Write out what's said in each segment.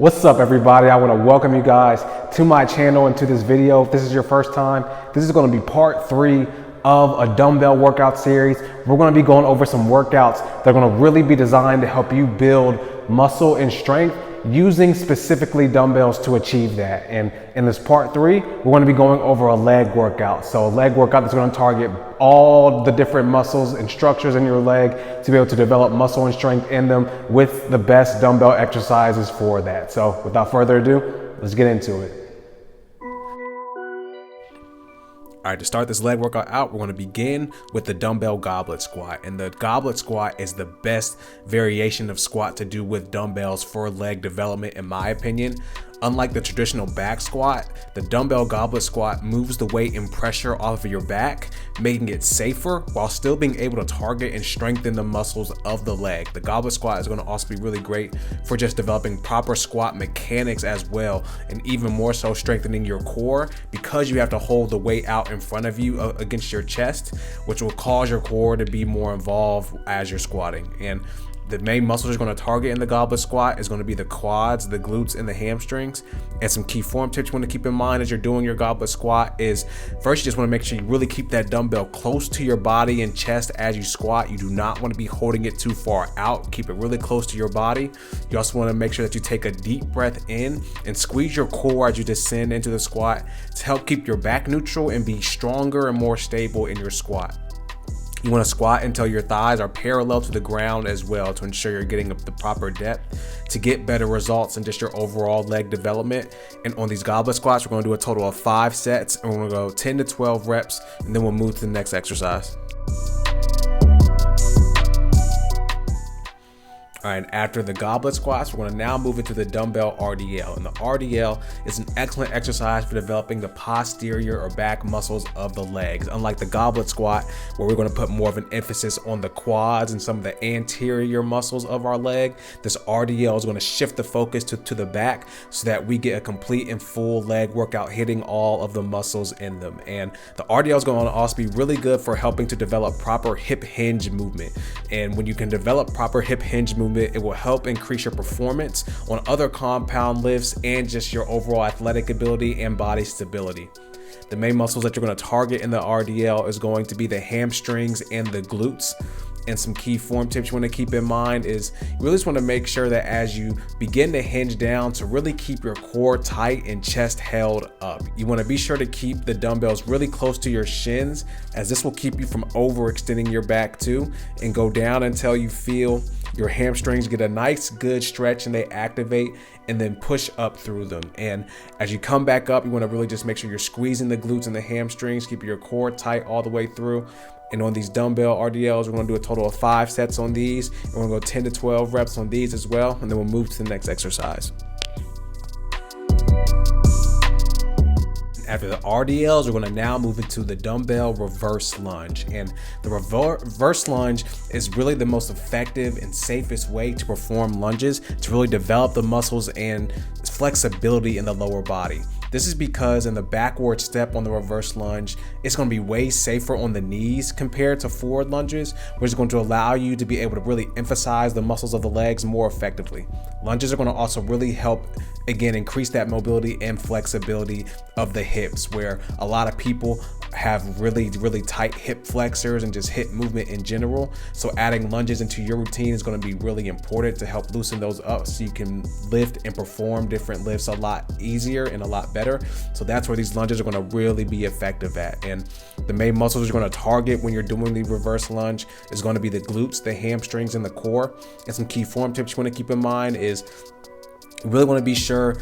What's up, everybody? I want to welcome you guys to my channel and to this video. If this is your first time, this is going to be part 3 of a dumbbell workout series. We're going to be going over some workouts that are going to really be designed to help you build muscle and strength using specifically dumbbells to achieve that. And in this part 3, we're going to be going over a leg workout. So a leg workout that's going to target all the different muscles and structures in your leg to be able to develop muscle and strength in them with the best dumbbell exercises for that. So without further ado, let's get into it. All right, to start this leg workout out, we're going to begin with the dumbbell goblet squat. And the goblet squat is the best variation of squat to do with dumbbells for leg development, in my opinion. Unlike the traditional back squat, the dumbbell goblet squat moves the weight and pressure off of your back, making it safer while still being able to target and strengthen the muscles of the leg. The goblet squat is going to also be really great for just developing proper squat mechanics as well, and even more so strengthening your core, because you have to hold the weight out in front of you against your chest, which will cause your core to be more involved as you're squatting. And the main muscles you're going to target in the goblet squat is going to be the quads, the glutes, and the hamstrings. And some key form tips you want to keep in mind as you're doing your goblet squat is, first, you just want to make sure you really keep that dumbbell close to your body and chest as you squat. You do not want to be holding it too far out. Keep it really close to your body. You also want to make sure that you take a deep breath in and squeeze your core as you descend into the squat to help keep your back neutral and be stronger and more stable in your squat. You want to squat until your thighs are parallel to the ground as well, to ensure you're getting the proper depth to get better results in just your overall leg development. And on these goblet squats, we're going to do a total of 5 sets, and we're going to go 10 to 12 reps, and then we'll move to the next exercise. All right, after the goblet squats, we're going to now move into the dumbbell RDL. And the RDL is an excellent exercise for developing the posterior or back muscles of the legs. Unlike the goblet squat, where we're going to put more of an emphasis on the quads and some of the anterior muscles of our leg, this RDL is going to shift the focus to the back so that we get a complete and full leg workout hitting all of the muscles in them. And the RDL is going to also be really good for helping to develop proper hip hinge movement. And when you can develop proper hip hinge movement, it will help increase your performance on other compound lifts and just your overall athletic ability and body stability. The main muscles that you're going to target in the RDL is going to be the hamstrings and the glutes. And some key form tips you want to keep in mind is you really just want to make sure that as you begin to hinge down, to really keep your core tight and chest held up. You want to be sure to keep the dumbbells really close to your shins, as this will keep you from overextending your back too, and go down until you feel your hamstrings get a nice good stretch and they activate, and then push up through them. And as you come back up, you want to really just make sure you're squeezing the glutes and the hamstrings, keeping your core tight all the way through. And on these dumbbell RDLs, we're going to do a total of 5 sets on these, and we're going to go 10 to 12 reps on these as well, and then we'll move to the next exercise. After the RDLs, we're going to now move into the dumbbell reverse lunge. And the reverse lunge is really the most effective and safest way to perform lunges to really develop the muscles and flexibility in the lower body. This is because in the backward step on the reverse lunge, it's going to be way safer on the knees compared to forward lunges, which is going to allow you to be able to really emphasize the muscles of the legs more effectively. Lunges are going to also really help, again, increase that mobility and flexibility of the hips, where a lot of people have really tight hip flexors and just hip movement in general. So adding lunges into your routine is going to be really important to help loosen those up so you can lift and perform different lifts a lot easier and a lot better. So that's where these lunges are going to really be effective at. And the main muscles you're going to target when you're doing the reverse lunge is going to be the glutes, the hamstrings, and the core. And some key form tips you want to keep in mind is you really want to be sure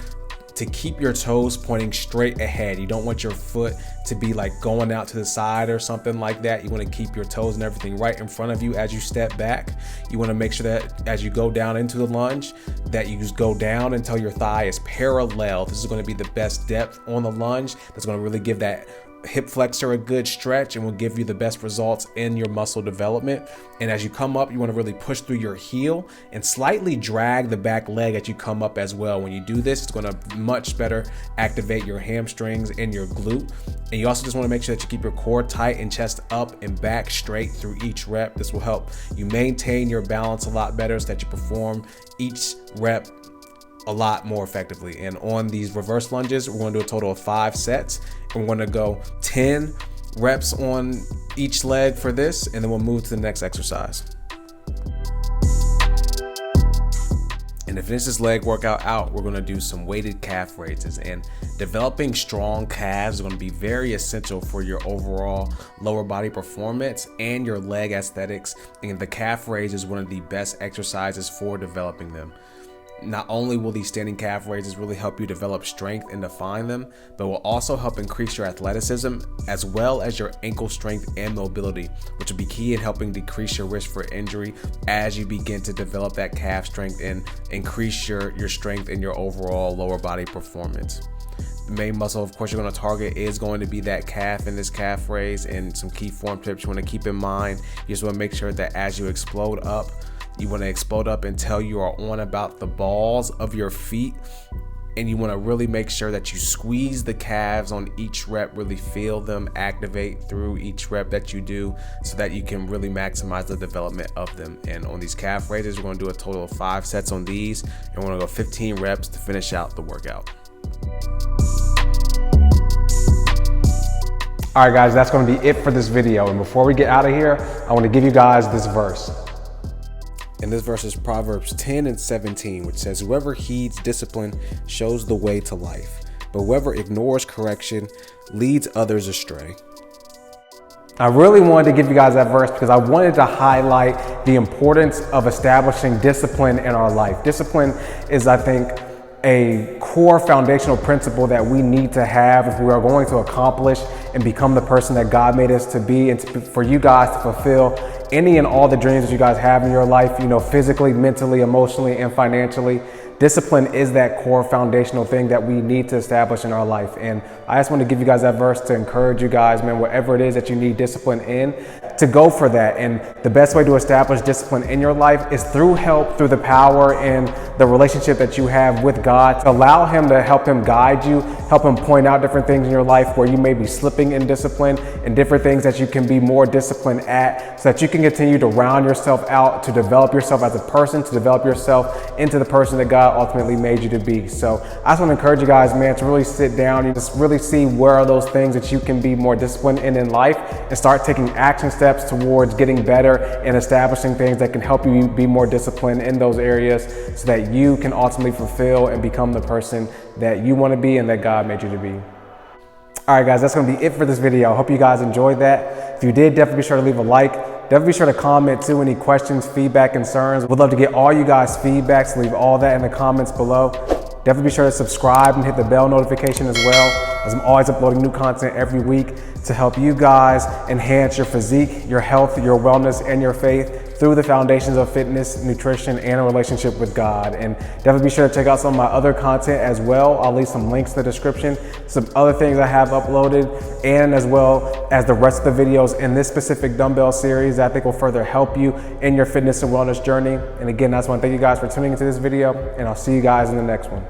to keep your toes pointing straight ahead. You don't want your foot to be like going out to the side or something like that. You want to keep your toes and everything right in front of you as you step back. You want to make sure that as you go down into the lunge, that you just go down until your thigh is parallel. This is going to be the best depth on the lunge. That's going to really give that hip flexor a good stretch and will give you the best results in your muscle development. And as you come up, you want to really push through your heel and slightly drag the back leg as you come up as well. When you do this, it's going to much better activate your hamstrings and your glute. And you also just want to make sure that you keep your core tight and chest up and back straight through each rep. This will help you maintain your balance a lot better so that you perform each rep a lot more effectively. And on these reverse lunges, we're gonna do a total of 5 sets. And we're gonna go 10 reps on each leg for this, and then we'll move to the next exercise. And to finish this leg workout out, we're gonna do some weighted calf raises. And developing strong calves is gonna be very essential for your overall lower body performance and your leg aesthetics. And the calf raise is one of the best exercises for developing them. Not only will these standing calf raises really help you develop strength and define them, but will also help increase your athleticism as well as your ankle strength and mobility, which will be key in helping decrease your risk for injury as you begin to develop that calf strength and increase your strength and your overall lower body performance. The main muscle, of course, you're going to target is going to be that calf in this calf raise, and some key form tips you want to keep in mind. You just want to make sure that as you explode up, you want to explode up until you are on about the balls of your feet, and you want to really make sure that you squeeze the calves on each rep, really feel them activate through each rep that you do so that you can really maximize the development of them. And on these calf raises, we're going to do a total of 5 sets on these, and we're going to go 15 reps to finish out the workout. All right, guys, that's going to be it for this video. And before we get out of here, I want to give you guys this verse. And this verse is Proverbs 10:17, which says, "Whoever heeds discipline shows the way to life, but whoever ignores correction leads others astray." I really wanted to give you guys that verse because I wanted to highlight the importance of establishing discipline in our life. Discipline is, I think, a core foundational principle that we need to have if we are going to accomplish and become the person that God made us to be, and for you guys to fulfill any and all the dreams that you guys have in your life, physically, mentally, emotionally, and financially. Discipline is that core foundational thing that we need to establish in our life. And I just want to give you guys that verse to encourage you guys, man, whatever it is that you need discipline in, to go for that. And the best way to establish discipline in your life is through help, through the power and the relationship that you have with God. Allow Him to help Him guide you, help Him point out different things in your life where you may be slipping in discipline, and different things that you can be more disciplined at, so that you can continue to round yourself out, to develop yourself as a person, to develop yourself into the person that God ultimately made you to be. So I just want to encourage you guys, man, to really sit down and just really see where are those things that you can be more disciplined in life, and start taking action steps towards getting better and establishing things that can help you be more disciplined in those areas, so that you can ultimately fulfill and become the person that you want to be and that God made you to be. All right, guys, that's going to be it for this video. I hope you guys enjoyed that. If you did, definitely be sure to leave a like. Definitely be sure to comment too, any questions, feedback, concerns. We'd love to get all you guys' feedback, so leave all that in the comments below. Definitely be sure to subscribe and hit the bell notification as well, as I'm always uploading new content every week to help you guys enhance your physique, your health, your wellness, and your faith through the foundations of fitness, nutrition, and a relationship with God. And definitely be sure to check out some of my other content as well. I'll leave some links in the description, some other things I have uploaded, and as well as the rest of the videos in this specific dumbbell series that I think will further help you in your fitness and wellness journey. And again, I just want to thank you guys for tuning into this video, and I'll see you guys in the next one.